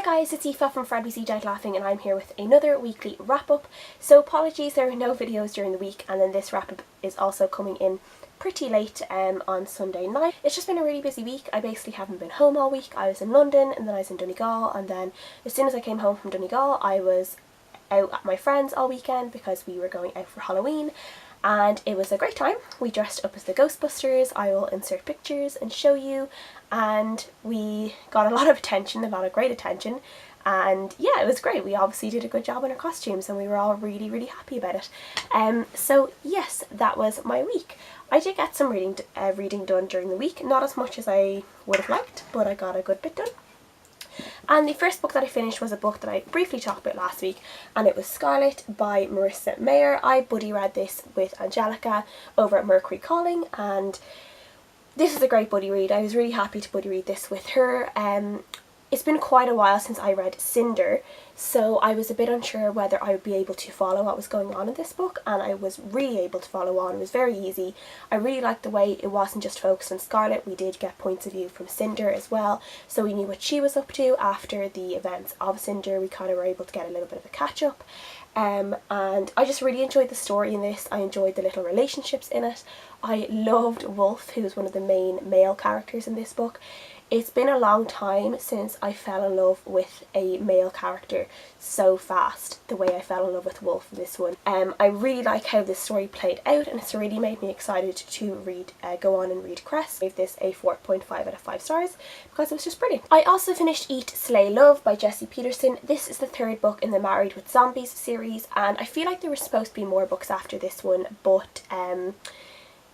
Hi guys, it's Aoife from Fred We See Died Laughing and I'm here with another weekly wrap up. So apologies there were no videos during the week, and then this wrap up is also coming in pretty late on Sunday night. It's just been a really busy week. I basically haven't been home all week. I was in London and then I was in Donegal, and then as soon as I came home from Donegal I was out at my friends all weekend because we were going out for Halloween. And it was a great time. We dressed up as the Ghostbusters. I will insert pictures and show you. And we got a lot of attention, a lot of great attention. And yeah, it was great. We obviously did a good job in our costumes and we were all really happy about it. So yes, that was my week. I did get some reading done during the week. Not as much as I would have liked, but I got a good bit done. And the first book that I finished was a book that I briefly talked about last week, and it was Scarlet by Marissa Meyer. I buddy read this with Angelica over at Mercury Calling, and this is a great buddy read. I was really happy to buddy read this with her. It's been quite a while since I read Cinder, so I was a bit unsure whether I would be able to follow what was going on in this book, and I was really able to follow on. It was very easy. I really liked the way it wasn't just focused on Scarlet. We did get points of view from Cinder as well, so we knew what she was up to after the events of Cinder. We kind of were able to get a little bit of a catch up. And I just really enjoyed the story in this. I enjoyed the little relationships in it. I loved Wolf, who was one of the main male characters in this book. It's been a long time since I fell in love with a male character so fast, the way I fell in love with Wolf in this one. I really like how this story played out, and it's really made me excited to go on and read Crest. I gave this a 4.5 out of 5 stars because it was just brilliant. I also finished Eat, Sleigh, Love by Petersen. This is the third book in the Married with Zombies series, and I feel like there were supposed to be more books after this one, but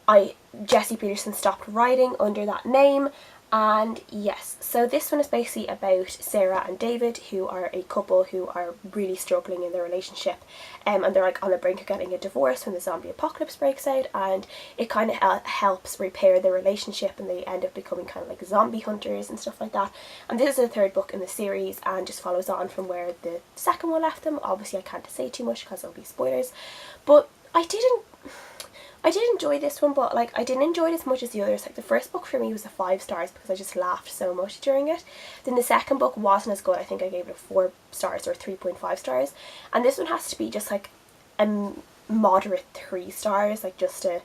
Petersen stopped writing under that name. And yes, so this one is basically about Sarah and David, who are a couple who are really struggling in their relationship, and they're like on the brink of getting a divorce when the zombie apocalypse breaks out, and it kind of helps repair their relationship, and they end up becoming kind of like zombie hunters and stuff like that. And this is the third book in the series and just follows on from where the second one left them. Obviously I can't say too much because there'll be spoilers, but I did enjoy this one, but like I didn't enjoy it as much as the others. Like the first book for me was a 5 stars because I just laughed so much during it. Then the second book wasn't as good. I think I gave it a 4 stars or 3.5 stars, and this one has to be just like a moderate 3 stars, like just a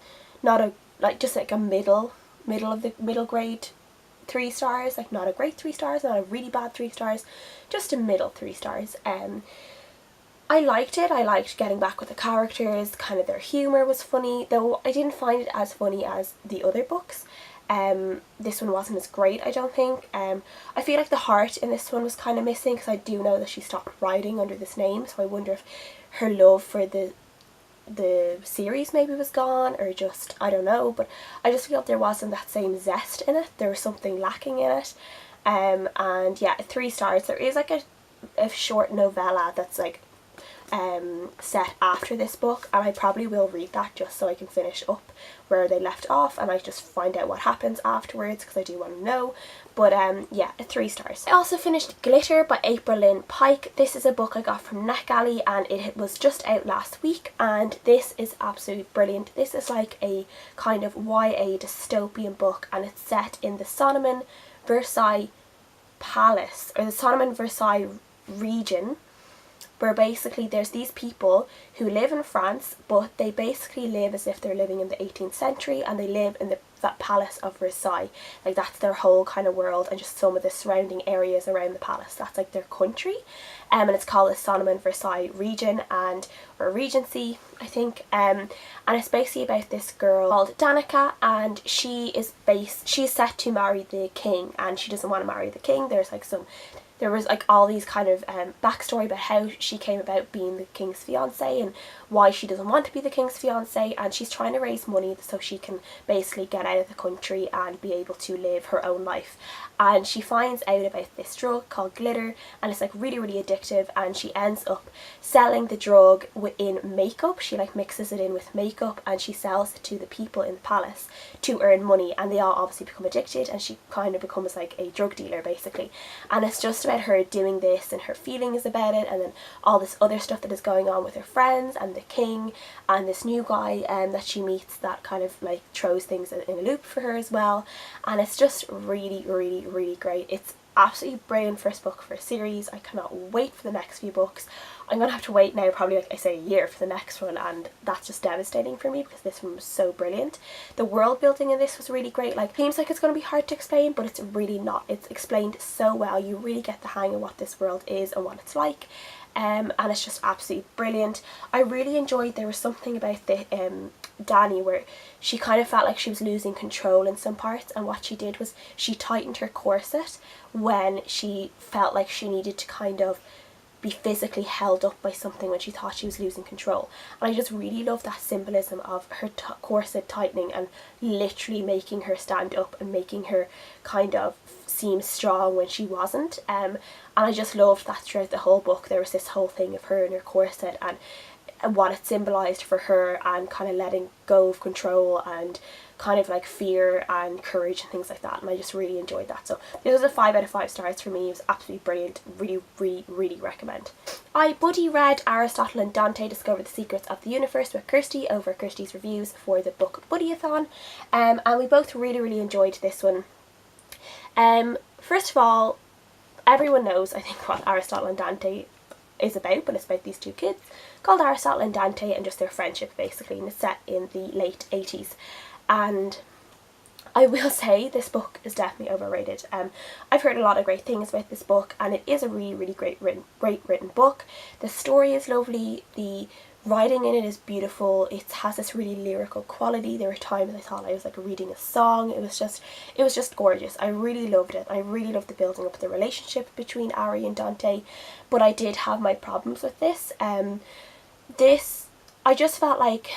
just like a middle of the middle grade 3 stars, like not a great 3 stars, not a really bad 3 stars, just a middle 3 stars. I liked it. I liked getting back with the characters, kind of their humour was funny, though I didn't find it as funny as the other books. This one wasn't as great, I don't think. I feel like the heart in this one was kind of missing, because I do know that she stopped writing under this name, so I wonder if her love for the series maybe was gone, or just, I don't know, but I just feel like there wasn't that same zest in it. There was something lacking in it. And yeah, 3 stars. There is like a short novella that's like set after this book, and I probably will read that just so I can finish up where they left off and I just find out what happens afterwards, because I do want to know. But yeah, 3 stars. I also finished Glitter by Aprilynne Pike. This is a book I got from NetGalley and it was just out last week, and this is absolutely brilliant. This is like a kind of YA dystopian book, and it's set in the Sáenz Versailles Palace, or the Sáenz Versailles region, where basically there's these people who live in France, but they basically live as if they're living in the 18th century, and they live in that Palace of Versailles. Like that's their whole kind of world, and just some of the surrounding areas around the palace. That's like their country. And it's called the Sáenz Versailles region, or Regency, I think. And it's basically about this girl called Danica, and she's set to marry the king, and she doesn't want to marry the king. There was like all these kind of backstory about how she came about being the king's fiance and why she doesn't want to be the king's fiance, and she's trying to raise money so she can basically get out of the country and be able to live her own life. And she finds out about this drug called glitter, and it's like really addictive, and she ends up selling the drug in makeup. She like mixes it in with makeup and she sells it to the people in the palace to earn money, and they all obviously become addicted, and she kind of becomes like a drug dealer basically. And it's just about her doing this and her feelings about it, and then all this other stuff that is going on with her friends and the king and this new guy that she meets that kind of like throws things in a loop for her as well. And it's just really great. It's absolutely brilliant first book for a series. I cannot wait for the next few books. I'm gonna have to wait now probably, like I say, a year for the next one, and that's just devastating for me because this one was so brilliant. The world building in this was really great. Like, seems like it's going to be hard to explain, but it's really not. It's explained so well. You really get the hang of what this world is and what it's like. And it's just absolutely brilliant. I really enjoyed, there was something about the Dani where she kind of felt like she was losing control in some parts, and what she did was she tightened her corset when she felt like she needed to kind of be physically held up by something when she thought she was losing control. And I just really love that symbolism of her corset tightening and literally making her stand up and making her kind of seem strong when she wasn't. And I just loved that throughout the whole book there was this whole thing of her and her corset and what it symbolised for her, and kind of letting go of control and kind of like fear and courage and things like that. And I just really enjoyed that. So this was a 5 out of 5 stars for me. It was absolutely brilliant. Really recommend. I buddy read Aristotle and Dante Discover the Secrets of the Universe with Kirsty over Kirsty's reviews for the book Buddyathon, and we both really enjoyed this one. First of all, everyone knows I think what Aristotle and Dante is about, but it's about these two kids called Aristotle and Dante and just their friendship basically, and it's set in the late 80s. And I will say this book is definitely overrated. I've heard a lot of great things about this book, and it is a really great written book. The story is lovely, the writing in it is beautiful, it has this really lyrical quality. There were times I thought I was like reading a song. It was just gorgeous. I really loved it. I really loved the building up of the relationship between Ari and Dante, but I did have my problems with this. I just felt like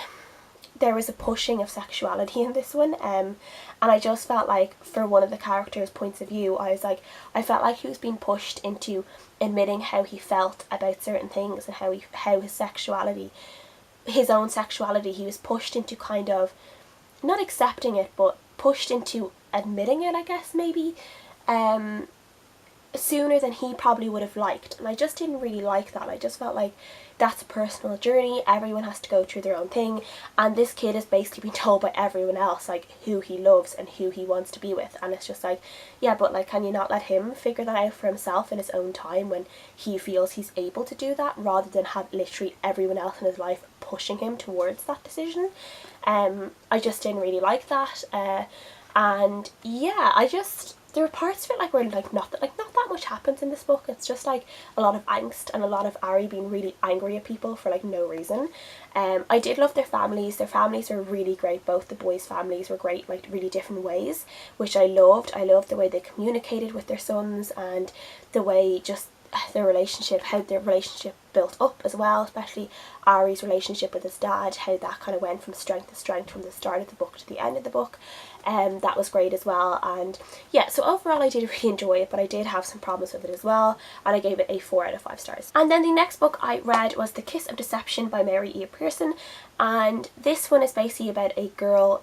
there was a pushing of sexuality in this one, and I just felt like for one of the characters' points of view, I felt like he was being pushed into admitting how he felt about certain things and how his sexuality, his own sexuality, he was pushed into kind of not accepting it, but pushed into admitting it, I guess, maybe sooner than he probably would have liked. And I just didn't really like that. I just felt like that's a personal journey, everyone has to go through their own thing, and this kid is basically being told by everyone else like who he loves and who he wants to be with, and it's just like, yeah, but like, can you not let him figure that out for himself in his own time when he feels he's able to do that, rather than have literally everyone else in his life pushing him towards that decision. I just didn't really like that, and yeah, there were parts of it like where not that much happens in this book. It's just like a lot of angst and a lot of Ari being really angry at people for like no reason. I did love their families. Their families were really great. Both the boys' families were great, like really different ways, which I loved. I loved the way they communicated with their sons, and the way just how their relationship built up as well, especially Ari's relationship with his dad, how that kind of went from strength to strength from the start of the book to the end of the book. That was great as well. And yeah, so overall I did really enjoy it, but I did have some problems with it as well, and I gave it a 4 out of 5 stars. And then the next book I read was The Kiss of Deception by Mary E. Pearson, and this one is basically about a girl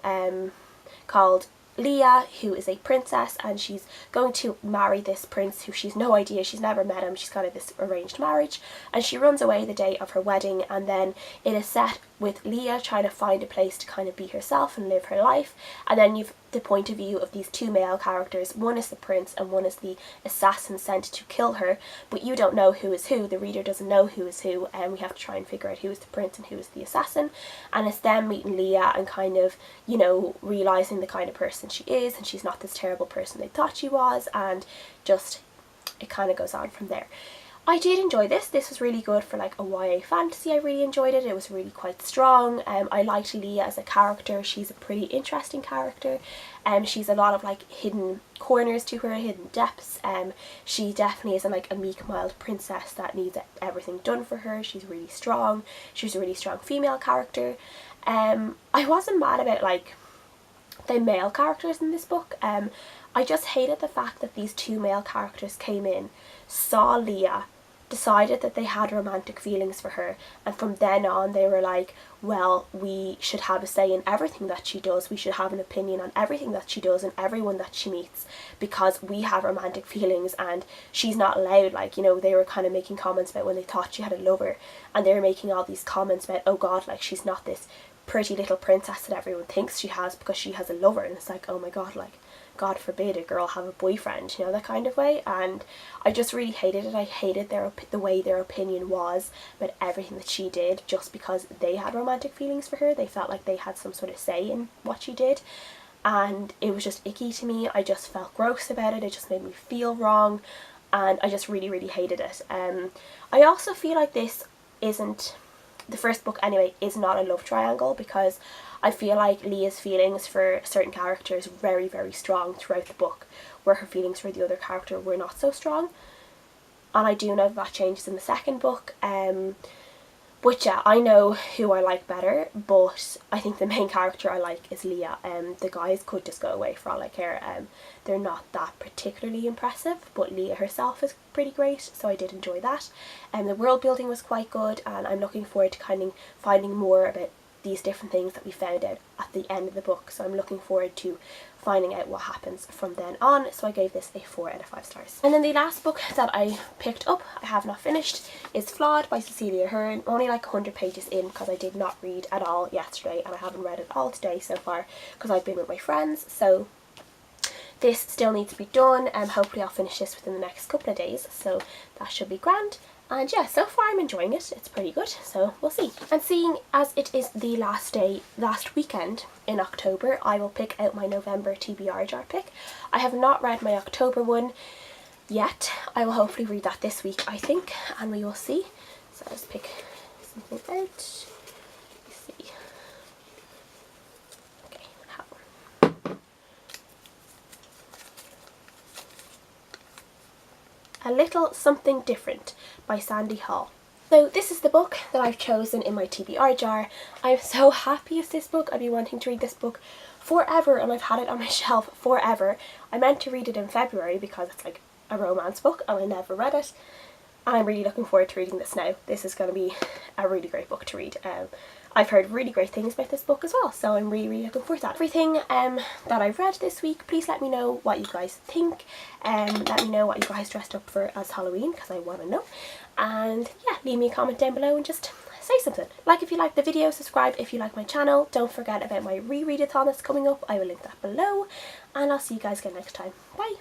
called Leah, who is a princess, and she's going to marry this prince who she's no idea, she's never met him, she's kind of this arranged marriage, and she runs away the day of her wedding. And then it is set with Leah trying to find a place to kind of be herself and live her life, and then you've the point of view of these two male characters. One is the prince and one is the assassin sent to kill her, but you don't know who is who. The reader doesn't know who is who, and we have to try and figure out who is the prince and who is the assassin. And it's them meeting Leah and kind of, you know, realising the kind of person she is, and she's not this terrible person they thought she was, and just it kind of goes on from there. I did enjoy this. This was really good for like a YA fantasy. I really enjoyed it. It was really quite strong. I liked Leah as a character. She's a pretty interesting character. She's a lot of like hidden corners to her, hidden depths. She definitely isn't like a meek, mild princess that needs everything done for her. She's really strong. She's a really strong female character. I wasn't mad about like the male characters in this book. I just hated the fact that these two male characters came in, saw Leah, decided that they had romantic feelings for her, and from then on they were like, well, we should have a say in everything that she does, we should have an opinion on everything that she does and everyone that she meets, because we have romantic feelings and she's not allowed. Like, you know, they were kind of making comments about when they thought she had a lover, and they were making all these comments about, oh god, like she's not this pretty little princess that everyone thinks she has because she has a lover. And it's like, oh my god, like God forbid a girl have a boyfriend, you know, that kind of way. And I just really hated it. I hated the way their opinion was about everything that she did, just because they had romantic feelings for her. They felt like they had some sort of say in what she did, and it was just icky to me. I just felt gross about it. It just made me feel wrong, and I just really, really hated it. I also feel like this isn't, the first book anyway, is not a love triangle, because I feel like Leah's feelings for certain characters very, very strong throughout the book, where her feelings for the other character were not so strong. And I do know that changes in the second book. Which, yeah, I know who I like better, but I think the main character I like is Leah. The guys could just go away for all I care. They're not that particularly impressive, but Leah herself is pretty great, so I did enjoy that. The world building was quite good, and I'm looking forward to kind of finding more about these different things that we found out at the end of the book. So I'm looking forward to finding out what happens from then on. So I gave this a 4 out of 5 stars. And then the last book that I picked up, I have not finished, is Flawed by Cecelia Ahern. Only like 100 pages in, because I did not read at all yesterday, and I haven't read it all today so far because I've been with my friends. So this still needs to be done, and hopefully I'll finish this within the next couple of days, so that should be grand. And yeah, so far I'm enjoying it. It's pretty good, so we'll see. And seeing as it is the last weekend in October, I will pick out my November TBR jar pick. I have not read my October one yet. I will hopefully read that this week, I think, and we will see. So let's pick something out. Let's see. Okay, A Little Something Different by Sandy Hall. So this is the book that I've chosen in my TBR jar. I'm so happy with this book. I've been wanting to read this book forever, and I've had it on my shelf forever. I meant to read it in February because it's like a romance book, and I never read it. And I'm really looking forward to reading this now. This is going to be a really great book to read. I've heard really great things about this book as well, so I'm really, really looking forward to that. Everything that I've read this week, please let me know what you guys think. Let me know what you guys dressed up for as Halloween, because I want to know. And yeah, leave me a comment down below and just say something. Like if you like the video, subscribe if you like my channel. Don't forget about my rereadathon that's coming up. I will link that below. And I'll see you guys again next time. Bye!